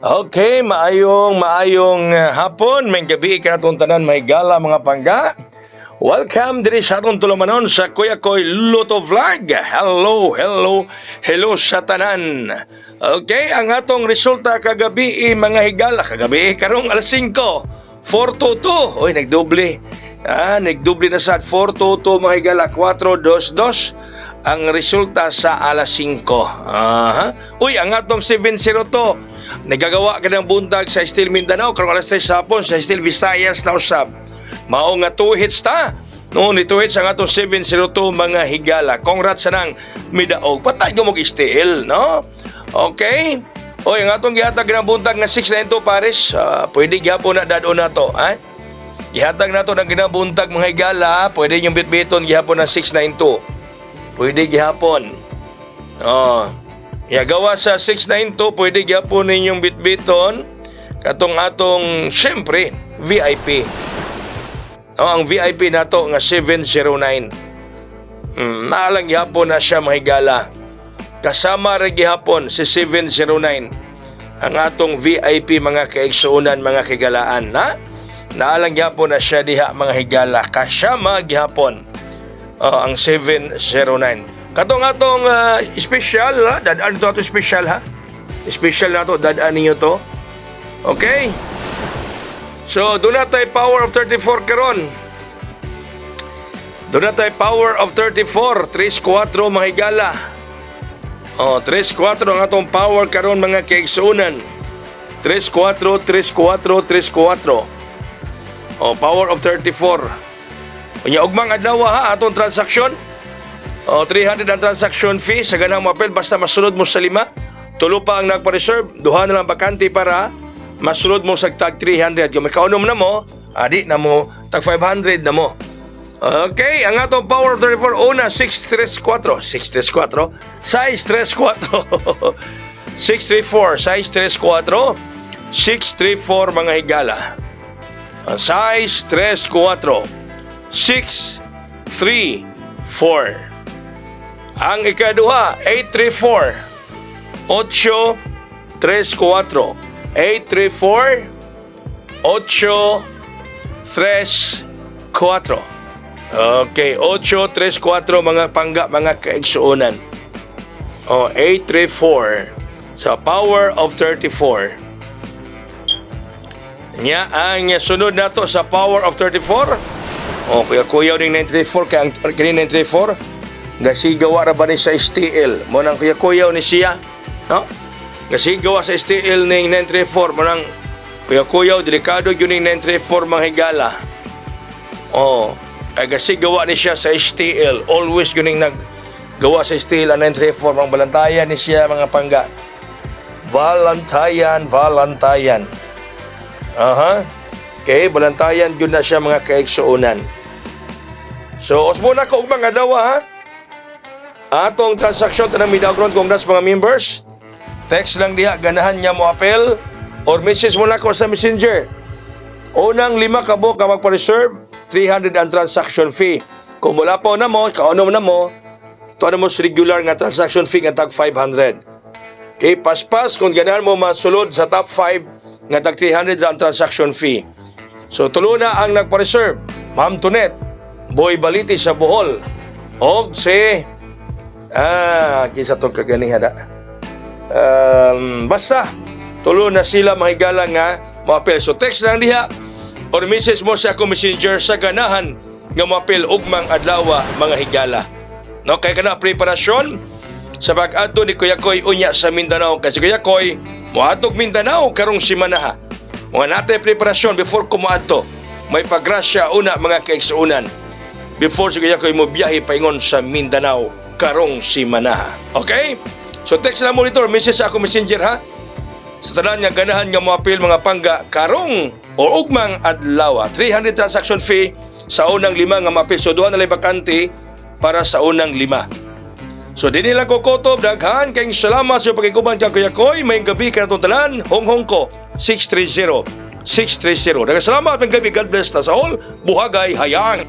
Okay, maayong hapon, may gabi ka natong tanan, may gala mga pangga. Welcome diri sa atong tulumanon sa Kuya Koy Luto Vlog. Hello sa tanan. Okay, ang atong resulta kagabi mga higala. Kagabi, karong alas 5, 4-2. Oy, nagdoble. Nagdoble na sa 4-2 mga higala, 4-2-2. Ang resulta sa alas 5. Uy, ang atong 7-0 nagagawa ka ng buntag sa Steel Mindanao karong alas 3 hapon sa Steel Visayas na usab. Mao nga 2 hits ta. No, ni 2 hits ang atong 7-0 mga higala. Congrats sa nang midaog. Patay mo Steel, no? Okay. Oy, ang atong gihatag ng buntag nga 692 pares, pwede gyapon na dado na to, ha? Gihatag nato ng ginabuntag mga higala, pwede yung bitbiton gihapon ng 692. Pwede gihapon. Gawa sa 692, pwede gyapon ninyong bitbiton katong atong syempre VIP. Ang VIP nato nga 709. Naalang gihapon na siya mga higala. Kasama ra gihapon si 709 ang atong VIP mga kaigsuunan mga kigalaan na. Naalang gihapon na siya diha mga higala. Kasama gihapon ang 709. Katong atong special, dadaan ito ato special, ha? Special na to, dadaan ninyo to. Okay? So, doon na tayo power of 34 karon. Doon na tayo power of 34, 3-4 mga higala. 3-4 ang atong power karon mga kaigsuunan. 3-4, 3-4, 3-4. Power of 34. Unya ugmang adlaw ha atong transaksyon. 300 ang transaction fee sa ganang mapel basta masulod mo sa 5. Tulo pa ang nagpa-reserve, duha na lang bakante para masulod mo sa tag 300. Yung may kaunom na mo, adi na mo tag 500 na mo. Okay, ang atong power of 34 una 634, size 34 634, size 34 634 mga higala. Size 34 634. Ang ikaduha 834 834 834 834. Okay, 834 mga pangga mga kaigsuunan. 834 sa power of 34. Nya ang sunod nato sa power of 34. Kuya ning 934 kay ang kini 934 gasigawa ra ba ni sa STL mo nang kuya ni siya, no? Gasigawa sa STL ning 934 mo nang kuya delikado gyud ning 934 mga higala. Kay gasigawa ni siya sa STL, always gyud ning naggawa sa STL ang 934 mga balantayan ni siya mga pangga. Balantayan. Okay, balantayan gyud na siya mga kaigsuunan. So, osmo na ko mga dawa ha. Atong transaksyon tanang midagron congrats mga members. Text lang diha ganahan niya mo apel or message mo na ko sa Messenger. Unang 5 kabo ka magpa-reserve, 300 ang transaction fee. Kung wala pa na mo, kaunom na mo, tuwa na mo regular nga transaction fee nga tag 500. Okay, paspas kung ganahan mo masulod sa top 5 nga tag 300 ang transaction fee. So tulo na ang nagpa-reserve. Ma'am Tunet, Boy Baliti sa Bohol. Og si kisa to kagani hada. Basta tulo na sila mga higala nga moapel. So text lang diha or message mo sa akong Messenger sa ganahan nga moapel ugmang adlaw mga higala. No, kay kana preparasyon sa pag-adto ni Kuya Koy unya sa Mindanao kasi Kuya Koy moadtog Mindanao karong semana ha. Mga natay preparasyon before kumuadto. May pagrasya una mga kaigsuunan. Before Kuya Koy mo biyahe paingon sa Mindanao karong semana. Okay? So text lang mo dito or message sa ako Messenger ha. Sa tanan nga ganahan nga moapil mga pangga karong o ugmang adlaw. 300 transaction fee sa unang 5 nga moapil. So duha na lang bakante para sa unang 5. So dinhi lang ko kutob daghan kay salamat sa pagiguban kay Kuya Koy. May gabi ka natong tanan. Hong ko 630. Daghang salamat, may gabi. God bless us all. Buhagay hayang.